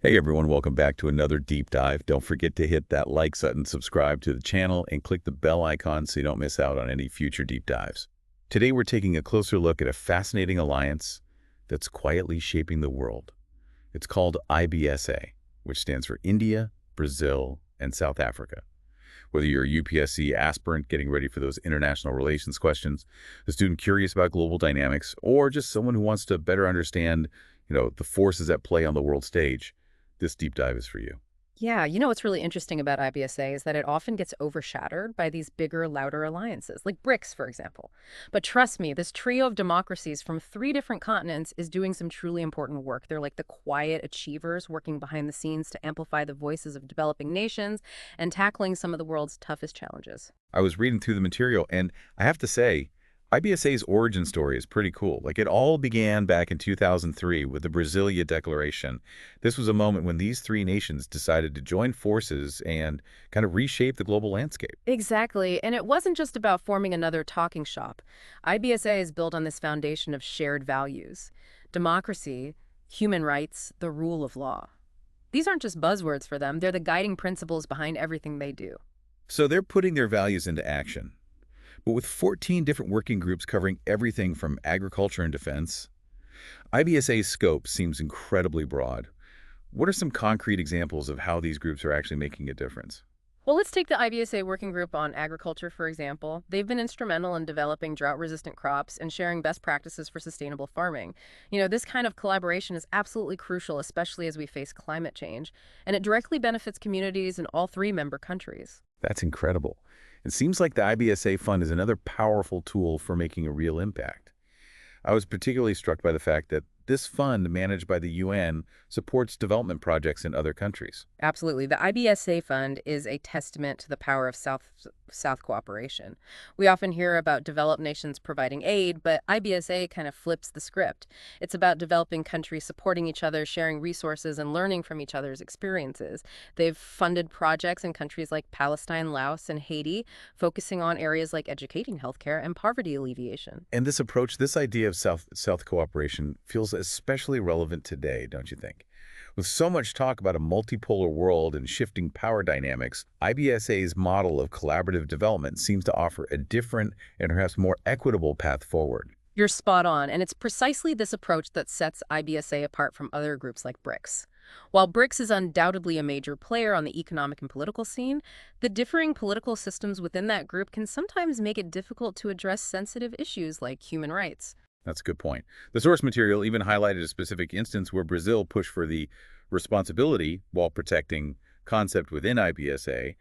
Hey everyone, welcome back to another deep dive. Don't forget to hit that like button, subscribe to the channel, and click the bell icon so you don't miss out on any future deep dives. Today we're taking a closer look at a fascinating alliance that's quietly shaping the world. It's called IBSA, which stands for India, Brazil, and South Africa. Whether you're a UPSC aspirant getting ready for those international relations questions, a student curious about global dynamics, or just someone who wants to better understand, the forces at play on the world stage, this deep dive is for you. Yeah, what's really interesting about IBSA is that it often gets overshadowed by these bigger, louder alliances, like BRICS, for example. But trust me, this trio of democracies from three different continents is doing some truly important work. They're like the quiet achievers working behind the scenes to amplify the voices of developing nations and tackling some of the world's toughest challenges. I was reading through the material, and I have to say, IBSA's origin story is pretty cool. Like, it all began back in 2003 with the Brasilia Declaration. This was a moment when these three nations decided to join forces and kind of reshape the global landscape. Exactly. And it wasn't just about forming another talking shop. IBSA is built on this foundation of shared values: democracy, human rights, the rule of law. These aren't just buzzwords for them, they're the guiding principles behind everything they do. So they're putting their values into action. But with 14 different working groups covering everything from agriculture and defense, IBSA's scope seems incredibly broad. What are some concrete examples of how these groups are actually making a difference? Well, let's take the IBSA Working Group on Agriculture, for example. They've been instrumental in developing drought-resistant crops and sharing best practices for sustainable farming. This kind of collaboration is absolutely crucial, especially as we face climate change, and it directly benefits communities in all three member countries. That's incredible. It seems like the IBSA fund is another powerful tool for making a real impact. I was particularly struck by the fact that this fund, managed by the UN, supports development projects in other countries. Absolutely. The IBSA Fund is a testament to the power of South cooperation. We often hear about developed nations providing aid, but IBSA kind of flips the script. It's about developing countries supporting each other, sharing resources, and learning from each other's experiences. They've funded projects in countries like Palestine, Laos, and Haiti, focusing on areas like educating healthcare and poverty alleviation. And this approach, this idea of South cooperation, feels especially relevant today, don't you think? With so much talk about a multipolar world and shifting power dynamics, IBSA's model of collaborative development seems to offer a different and perhaps more equitable path forward. You're spot on, and it's precisely this approach that sets IBSA apart from other groups like BRICS. While BRICS is undoubtedly a major player on the economic and political scene, the differing political systems within that group can sometimes make it difficult to address sensitive issues like human rights. That's a good point. The source material even highlighted a specific instance where Brazil pushed for the responsibility while protecting concept within IBSA,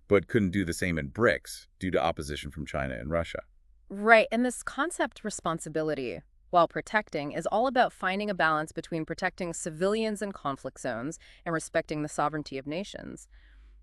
but couldn't do the same in BRICS due to opposition from China and Russia. Right, and this concept responsibility, while protecting, is all about finding a balance between protecting civilians in conflict zones and respecting the sovereignty of nations.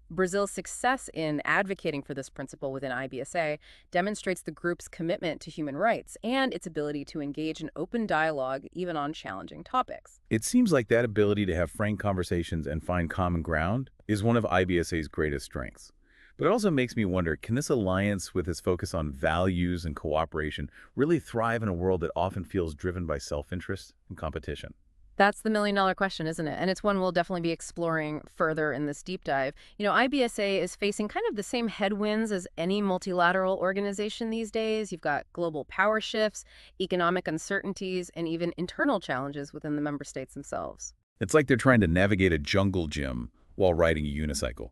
Brazil's success in advocating for this principle within IBSA demonstrates the group's commitment to human rights and its ability to engage in open dialogue even on challenging topics. It seems like that ability to have frank conversations and find common ground is one of IBSA's greatest strengths. But it also makes me wonder, can this alliance with its focus on values and cooperation really thrive in a world that often feels driven by self-interest and competition? That's the million-dollar question, isn't it? And it's one we'll definitely be exploring further in this deep dive. IBSA is facing kind of the same headwinds as any multilateral organization these days. You've got global power shifts, economic uncertainties, and even internal challenges within the member states themselves. It's like they're trying to navigate a jungle gym while riding a unicycle.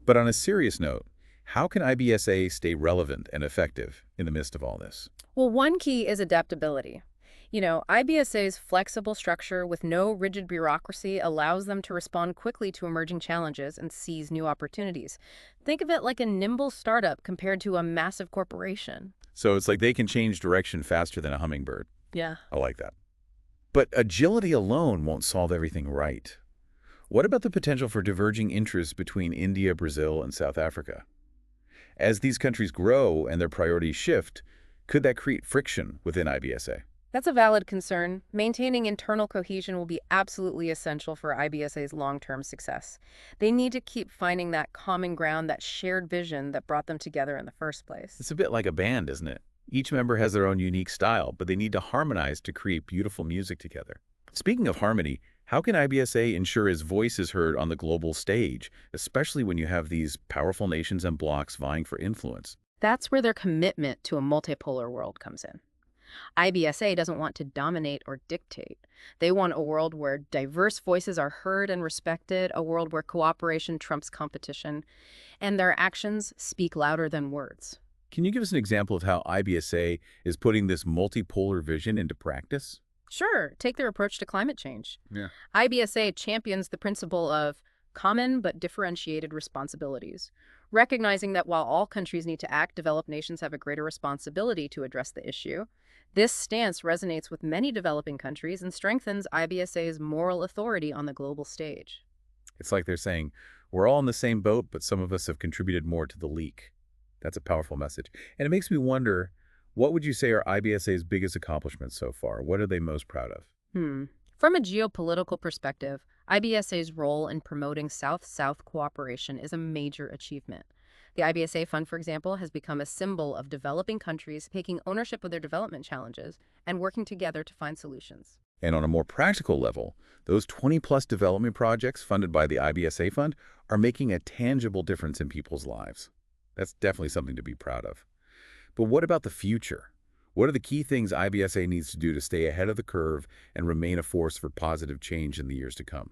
But on a serious note, how can IBSA stay relevant and effective in the midst of all this? Well, one key is adaptability. IBSA's flexible structure with no rigid bureaucracy allows them to respond quickly to emerging challenges and seize new opportunities. Think of it like a nimble startup compared to a massive corporation. So it's like they can change direction faster than a hummingbird. Yeah. I like that. But agility alone won't solve everything right. What about the potential for diverging interests between India, Brazil, and South Africa? As these countries grow and their priorities shift, could that create friction within IBSA? That's a valid concern. Maintaining internal cohesion will be absolutely essential for IBSA's long-term success. They need to keep finding that common ground, that shared vision that brought them together in the first place. It's a bit like a band, isn't it? Each member has their own unique style, but they need to harmonize to create beautiful music together. Speaking of harmony, How can IBSA ensure its voice is heard on the global stage, especially when you have these powerful nations and blocs vying for influence? That's where their commitment to a multipolar world comes in. IBSA doesn't want to dominate or dictate. They want a world where diverse voices are heard and respected, a world where cooperation trumps competition, and their actions speak louder than words. Can you give us an example of how IBSA is putting this multipolar vision into practice? Sure, take their approach to climate change. Yeah. IBSA champions the principle of common but differentiated responsibilities, recognizing that while all countries need to act, developed nations have a greater responsibility to address the issue. This stance resonates with many developing countries and strengthens IBSA's moral authority on the global stage. It's like they're saying, we're all in the same boat, but some of us have contributed more to the leak. That's a powerful message. And it makes me wonder, what would you say are IBSA's biggest accomplishments so far? What are they most proud of? From a geopolitical perspective, IBSA's role in promoting South-South cooperation is a major achievement. The IBSA Fund, for example, has become a symbol of developing countries taking ownership of their development challenges and working together to find solutions. And on a more practical level, those 20-plus development projects funded by the IBSA Fund are making a tangible difference in people's lives. That's definitely something to be proud of. But what about the future? What are the key things IBSA needs to do to stay ahead of the curve and remain a force for positive change in the years to come?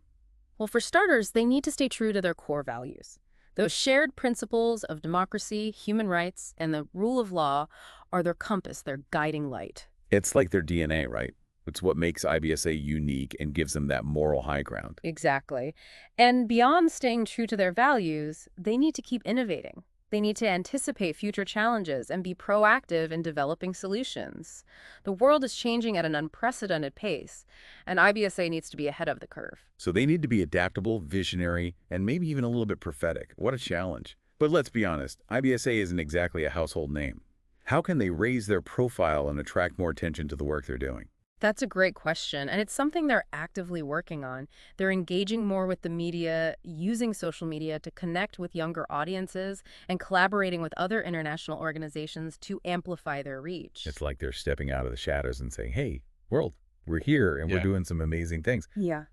Well, for starters, they need to stay true to their core values. Those shared principles of democracy, human rights, and the rule of law are their compass, their guiding light. It's like their DNA, right? It's what makes IBSA unique and gives them that moral high ground. Exactly. And beyond staying true to their values, they need to keep innovating. They need to anticipate future challenges and be proactive in developing solutions. The world is changing at an unprecedented pace, and IBSA needs to be ahead of the curve. So they need to be adaptable, visionary, and maybe even a little bit prophetic. What a challenge. But let's be honest, IBSA isn't exactly a household name. How can they raise their profile and attract more attention to the work they're doing? That's a great question, and it's something they're actively working on. They're engaging more with the media, using social media to connect with younger audiences, and collaborating with other international organizations to amplify their reach. It's like they're stepping out of the shadows and saying, hey, world, we're here and we're doing some amazing things. Yeah.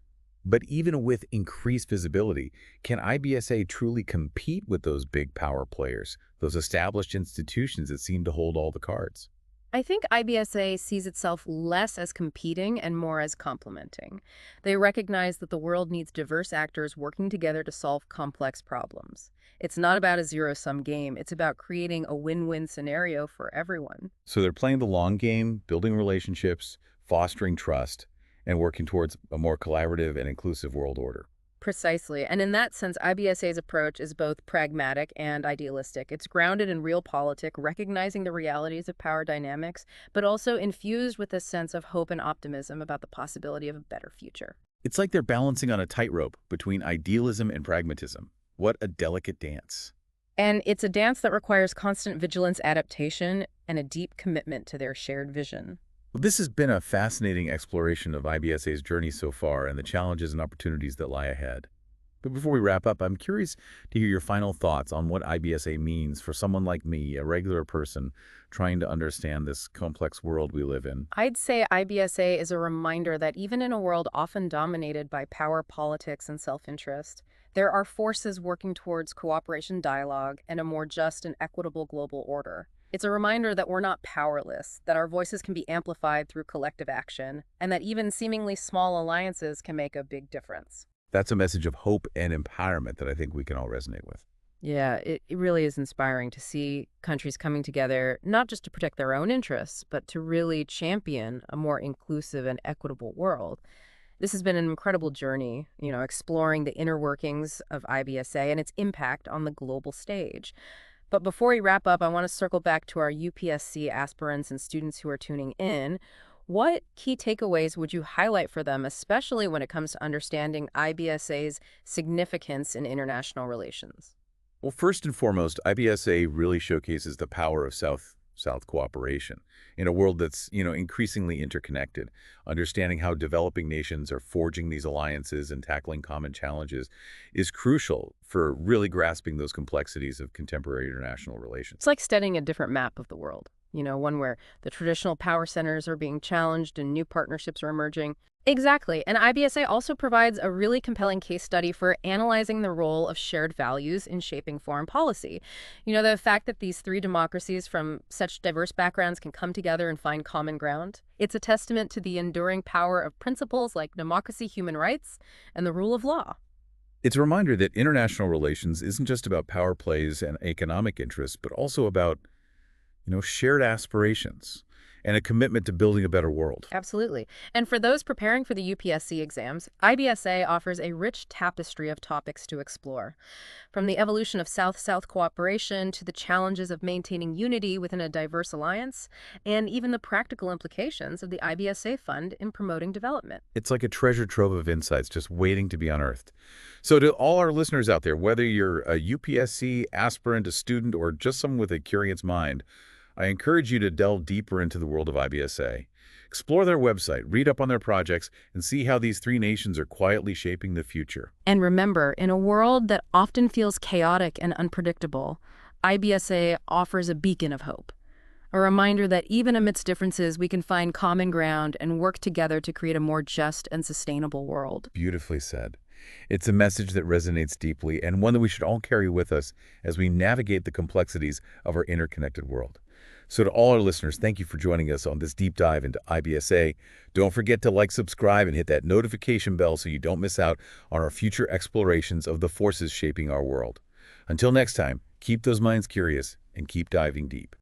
But even with increased visibility, can IBSA truly compete with those big power players, those established institutions that seem to hold all the cards? I think IBSA sees itself less as competing and more as complementing. They recognize that the world needs diverse actors working together to solve complex problems. It's not about a zero-sum game. It's about creating a win-win scenario for everyone. So they're playing the long game, building relationships, fostering trust, and working towards a more collaborative and inclusive world order. Precisely. And in that sense, IBSA's approach is both pragmatic and idealistic. It's grounded in real politics, recognizing the realities of power dynamics, but also infused with a sense of hope and optimism about the possibility of a better future. It's like they're balancing on a tightrope between idealism and pragmatism. What a delicate dance. And it's a dance that requires constant vigilance, adaptation, and a deep commitment to their shared vision. Well, this has been a fascinating exploration of IBSA's journey so far and the challenges and opportunities that lie ahead. But before we wrap up, I'm curious to hear your final thoughts on what IBSA means for someone like me, a regular person trying to understand this complex world we live in. I'd say IBSA is a reminder that even in a world often dominated by power politics and self-interest, there are forces working towards cooperation, dialogue, and a more just and equitable global order. It's a reminder that we're not powerless, that our voices can be amplified through collective action, and that even seemingly small alliances can make a big difference. That's a message of hope and empowerment that I think we can all resonate with. Yeah, it really is inspiring to see countries coming together, not just to protect their own interests, but to really champion a more inclusive and equitable world. This has been an incredible journey, exploring the inner workings of IBSA and its impact on the global stage. But before we wrap up, I want to circle back to our UPSC aspirants and students who are tuning in. What key takeaways would you highlight for them, especially when it comes to understanding IBSA's significance in international relations? Well, first and foremost, IBSA really showcases the power of South-South cooperation in a world that's, increasingly interconnected. Understanding how developing nations are forging these alliances and tackling common challenges is crucial for really grasping those complexities of contemporary international relations. It's like studying a different map of the world. one where the traditional power centers are being challenged and new partnerships are emerging. Exactly. And IBSA also provides a really compelling case study for analyzing the role of shared values in shaping foreign policy. The fact that these three democracies from such diverse backgrounds can come together and find common ground. It's a testament to the enduring power of principles like democracy, human rights, and the rule of law. It's a reminder that international relations isn't just about power plays and economic interests, but also about, shared aspirations and a commitment to building a better world. Absolutely. And for those preparing for the UPSC exams, IBSA offers a rich tapestry of topics to explore. From the evolution of South-South cooperation to the challenges of maintaining unity within a diverse alliance, and even the practical implications of the IBSA fund in promoting development. It's like a treasure trove of insights just waiting to be unearthed. So to all our listeners out there, whether you're a UPSC aspirant, a student, or just someone with a curious mind, I encourage you to delve deeper into the world of IBSA. Explore their website, read up on their projects, and see how these three nations are quietly shaping the future. And remember, in a world that often feels chaotic and unpredictable, IBSA offers a beacon of hope. A reminder that even amidst differences, we can find common ground and work together to create a more just and sustainable world. Beautifully said. It's a message that resonates deeply and one that we should all carry with us as we navigate the complexities of our interconnected world. So to all our listeners, thank you for joining us on this deep dive into IBSA. Don't forget to like, subscribe, and hit that notification bell so you don't miss out on our future explorations of the forces shaping our world. Until next time, keep those minds curious and keep diving deep.